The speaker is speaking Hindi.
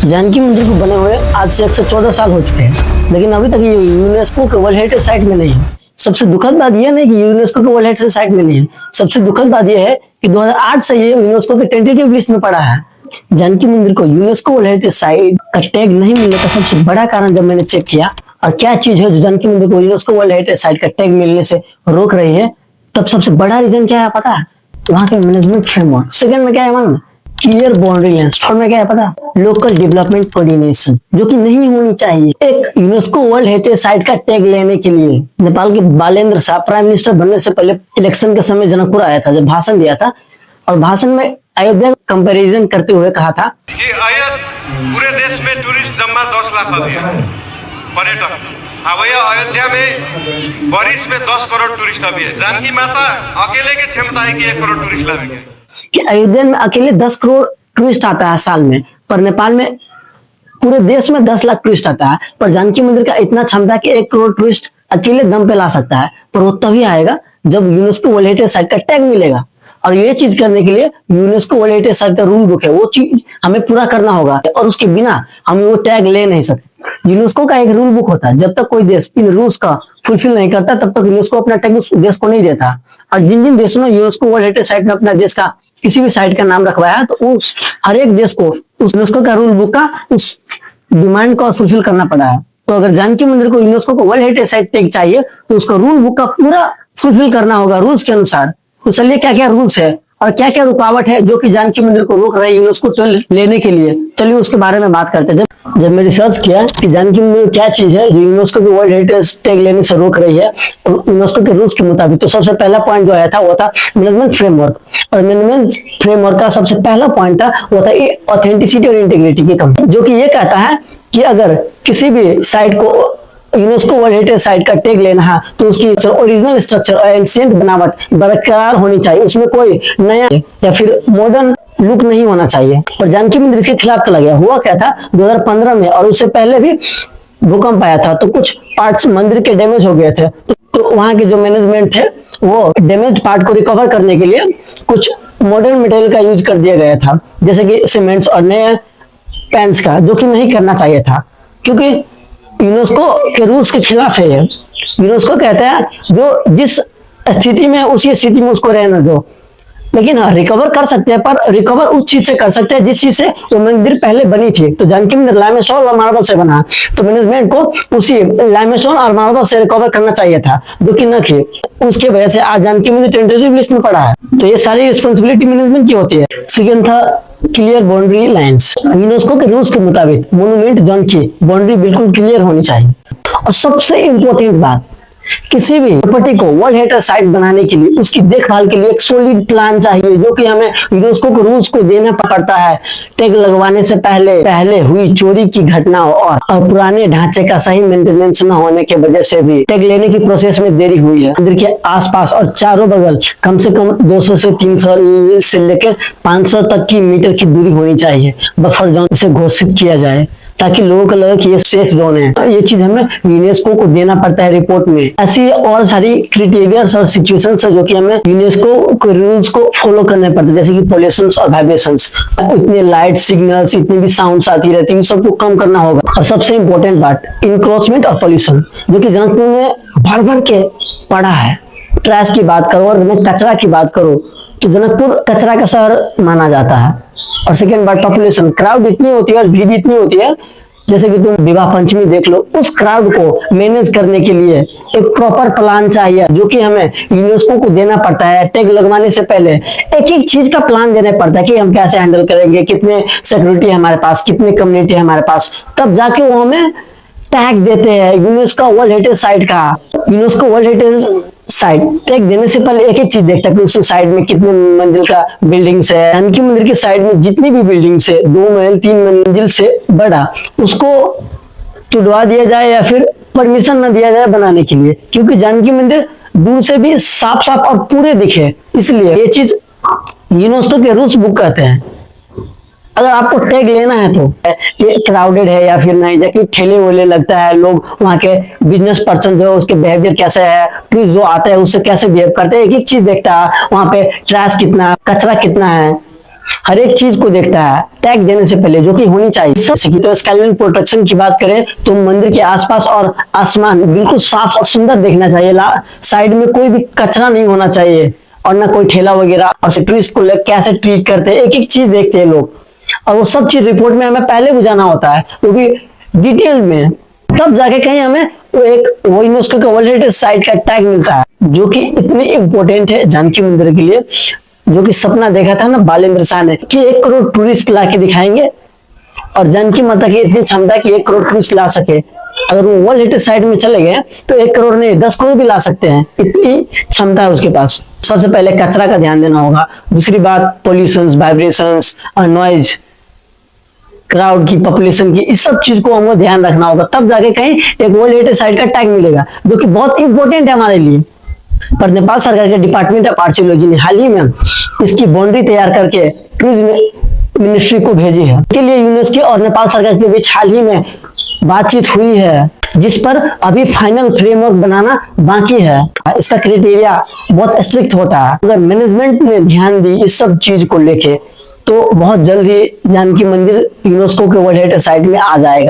जानकी मंदिर को बने हुए आज से 114 साल हो चुके हैं, लेकिन अभी तक ये यूनेस्को के वर्ल्ड हेरिटेज साइट में नहीं है। सबसे दुखद बात यह नहीं कि यूनेस्को के वर्ल्ड हेरिटेज साइट में नहीं है, सबसे दुखद बात यह है कि 2008 से ये यूनेस्को के टेंटेटिव लिस्ट में पड़ा है। जानकी मंदिर को यूनेस्को वर्ल्ड हेरिटेज साइट का टैग नहीं मिलने का सबसे बड़ा कारण जब मैंने चेक किया और क्या चीज है जो जानकी मंदिर को यूनेस्को वर्ल्ड हेरिटेज साइट का टैग मिलने से रोक रही है, तब सबसे बड़ा रीजन क्या है पता है? वहां के मैनेजमेंट फ्रेमवर्क। सेकंड में क्या है मालूम? Clear boundary lines. थर्ड में क्या है पता? लोकल डेवलपमेंट कोऑर्डिनेशन, जो कि नहीं होनी चाहिए। एक यूनेस्को वर्ल्ड हेरिटेज साइट का टैग लेने के लिए नेपाल के बालेंद्र शाह प्राइम मिनिस्टर बनने से पहले इलेक्शन के समय जनकपुर आया था, जब भाषण दिया था, और भाषण में अयोध्या कंपैरिजन करते हुए कहा था कि पूरे देश में टूरिस्ट जम्मा 10 लाख अभी है पर्यटक। अब यह अयोध्या में बारिश में 10 करोड़ टूरिस्ट अभी है। जानकी माता अकेले की क्षमता है कि 1 करोड़ टूरिस्ट लाएंगे। कि अयोध्या में अकेले 10 करोड़ टूरिस्ट आता है साल में, पर नेपाल में पूरे देश में 10 लाख टूरिस्ट आता है। पर जानकी मंदिर का इतना क्षमता कि 1 करोड़ टूरिस्ट अकेले दम पे ला सकता है, पर वो तभी आएगा जब यूनेस्को वर्ल्ड हेरिटेज साइट का टैग मिलेगा। और ये चीज करने के लिए यूनेस्को वर्ल्ड हेरिटेज साइट का रूल बुक है, वो चीज हमें पूरा करना होगा, और उसके बिना हम वो टैग ले नहीं सकते। यूनेस्को का एक रूल बुक होता है, जब तक कोई देश इन रूल्स का फुलफिल नहीं करता तब तक यूनेस्को अपना टैग उस देश को नहीं देता। और जिन जिन देशों ने यूनेस्को वर्ल्ड हेरिटेज साइट में अपना देश का किसी भी साइट का नाम रखवाया है, तो उस हर एक देश को उस यूनेस्को का रूल बुक का उस डिमांड को फुलफिल करना पड़ा है। तो अगर जानकी मंदिर को यूनेस्को को वर्ल्ड हेरिटेज साइट टैग चाहिए तो उसका रूल बुक का पूरा फुलफिल करना होगा रूल्स के अनुसार। तो चलिए क्या क्या रूल्स है और क्या क्या रुकावट है जो कि जानकी मंदिर को रोक रही है यूनेस्को लेने के लिए, चलिए उसके बारे में बात करते हैं। जब मैं रिसर्च किया कि जानकी मंदिर क्या चीज है जो यूनेस्को के वर्ल्ड हेरिटेज टैग लेने से रोक रही है और यूनेस्को के रूल्स के मुताबिक, तो सबसे पहला पॉइंट जो आया था वो था मैनेजमेंट फ्रेमवर्क। और मैनेजमेंट फ्रेमवर्क का सबसे पहला पॉइंट था वो था ऑथेंटिसिटी और इंटीग्रिटी की कमी, जो कि ये कहता है कि अगर किसी भी साइट को यूनेस्को वर्ल्ड हेरिटेज साइट का टैग लेना है तो उसकी ओरिजिनल स्ट्रक्चर और एंशिएंट बनावट बरकरार होनी चाहिए, उसमें कोई नया या फिर मॉडर्न लुक नहीं होना चाहिए। और जानकी मंदिर इसके खिलाफ चला गया। हुआ क्या था 2015 में, और उससे पहले भी भूकंप आया था, तो कुछ पार्ट्स मंदिर के डैमेज हो गए थे, तो वहां के जो मैनेजमेंट थे वो डैमेज पार्ट को रिकवर करने के लिए कुछ मॉडर्न मटेरियल का यूज कर दिया गया था, जैसे कि सीमेंट्स और नए पेंट्स का, जो कि नहीं करना चाहिए था, क्योंकि यूनेस्को के रूल्स के खिलाफ है। यूनेस्को कहता है जो जिस स्थिति में उसी स्थिति में उसको रहने दो, लेकिन हाँ रिकवर कर सकते हैं, पर रिकवर उस चीज से कर सकते हैं जिस चीज से वो मंदिर पहले बनी थी। तो जानकी मंदिर लाइमस्टोन और मार्बल से बना, तो मैनेजमेंट को उसी लाइमस्टोन और मार्बल से रिकवर करना चाहिए था, जो कि न किए। उसके वजह से आज जानकी मंदिर टेंटेटिव लिस्ट में पड़ा है। तो ये सारी रिस्पॉन्सिबिलिटी मैनेजमेंट की होती है। सेकंड था क्लियर बाउंड्री लाइंस। यूनेस्को के रूल्स के मुताबिक मोन्यूमेंट जोन की बाउंड्री बिल्कुल क्लियर होनी चाहिए। और सबसे इंपॉर्टेंट बात, किसी भी प्रॉपर्टी को वर्ल्ड हेरिटेज साइट बनाने के लिए उसकी देखभाल के लिए एक सॉलिड प्लान चाहिए, जो कि हमें यूनेस्को के रूल्स को देना पड़ता है। टैग लगवाने से पहले हुई चोरी की घटना और पुराने ढांचे का सही मेंटेनेंस न होने की वजह से भी टैग लेने की प्रोसेस में देरी हुई है। मंदिर के आसपास और चारों बगल कम से कम 200 से 300 से लेकर 500 तक की मीटर की दूरी होनी चाहिए, बफर जोन से घोषित किया जाए, ताकि लोगों को लगे कि ये सेफ जोन है। ये चीज हमें यूनेस्को को देना पड़ता है रिपोर्ट में। ऐसी और सारी क्राइटेरियाज और सिचुएशंस है जो कि हमें यूनेस्को के रूल्स को फॉलो करने पड़ते हैं, जैसे कि पॉल्यूशंस और वाइब्रेशंस। इतने लाइट सिग्नल्स, इतनी भी साउंड्स आती रहती है, सबको कम करना होगा। और सबसे इंपॉर्टेंट बात इंक्रोचमेंट और पॉल्यूशन, जो कि जनकपुर में भर भर के पड़ा है। ट्रैश की बात करो और कचरा की बात करो तो जनकपुर कचरा का शहर माना जाता है। और सेकेंड बात पॉपुलेशन, क्राउड इतनी होती है और भीड़ इतनी होती है, जैसे कि तुम विवाह पंचमी देख लो, उस क्राउड को मैनेज करने के लिए एक प्रॉपर प्लान चाहिए, जो कि हमें यूनेस्को को देना पड़ता है। टैग लगवाने से पहले एक एक चीज का प्लान देना पड़ता है कि हम कैसे हैंडल करेंगे, कितने सिक्योरिटी है हमारे पास, कितने कम्युनिटी है हमारे पास, तब जाके वो हमें टैग देते हैं यूनेस्को वर्ल्ड हेरिटेज साइट का। UNESCO world heritage site tag देने से पहले एक एक चीज देखता है कि उस साइड में कितने मंजिल का बिल्डिंग्स है। जानकी मंदिर के साइड में जितनी भी बिल्डिंग्स है, 2 महल 3 मंजिल से बड़ा, उसको तुड़वा दिया जाए या फिर परमिशन न दिया जाए बनाने के लिए, क्योंकि जानकी मंदिर दूर से भी साफ साफ और पूरे दिखे। इसलिए ये चीज यूनेस्को के रूल्स बुक कहते हैं। अगर आपको टैग लेना है तो ये क्राउडेड है या फिर नहीं, जबकि ठेले वेले लगता है, लोग वहाँ के बिजनेस पर्सन जो है उसके बिहेवियर कैसे है, टूरिस्ट जो आता है उससे कैसे बिहेव करते हैं, एक एक चीज देखता है। वहाँ पे ट्रैश कितना, कचरा कितना है, हर एक चीज को देखता है टैग देने से पहले, जो कि होनी चाहिए। जैसे कि तो स्काईलाइन प्रोटेक्शन की बात करें तो मंदिर के आसपास और आसमान बिल्कुल साफ और सुंदर देखना चाहिए। साइड में कोई भी कचरा नहीं होना चाहिए और ना कोई ठेला वगैरह। और टूरिस्ट को कैसे ट्रीट करते हैं, एक एक चीज देखते हैं लोग, और वो सब चीज रिपोर्ट में हमें पहले बुझाना होता है, क्योंकि डिटेल में तब जाके कहीं हमें वो यूनेस्को का वर्ल्ड हेरिटेज साइट का टैग मिलता है, जो कि इतनी इंपॉर्टेंट है जानकी मंदिर के लिए। जो कि सपना देखा था ना बालेंद्र शाह ने कि 1 करोड़ टूरिस्ट ला के दिखाएंगे, और जानकी माता की इतनी क्षमता कि 1 करोड़ टूरिस्ट ला सके। अगर वो वर्ल्ड हेरिटेज साइट में चले गए तो 1 करोड़ नहीं 10 करोड़ भी ला सकते हैं, इतनी क्षमता है उसके पास। सबसे पहले कचरा का ध्यान देना होगा। दूसरी बात पोल्यूशन, वाइब्रेशंस और नॉइज, क्राउड की, पॉपुलेशन की, इस सब चीज को हमको ध्यान रखना होगा, तब जाके कहीं एक वर्ल्ड हेरिटेज साइट का टैग मिलेगा, जो कि बहुत इंपॉर्टेंट है हमारे लिए। पर नेपाल सरकार के डिपार्टमेंट ऑफ आर्कियोलॉजी ने हाल ही में इसकी बाउंड्री तैयार करके टूरिज्म मिनिस्ट्री को भेजी है। इसके लिए यूनेस्को और नेपाल सरकार के बीच हाल ही में बातचीत हुई है, जिस पर अभी फाइनल फ्रेमवर्क बनाना बाकी है। इसका क्राइटेरिया बहुत स्ट्रिक्ट होता है। अगर मैनेजमेंट ने ध्यान दी इस सब चीज को लेके तो बहुत जल्द ही जानकी मंदिर यूनेस्को के वर्ल्ड हेरिटेज साइट में आ जाएगा।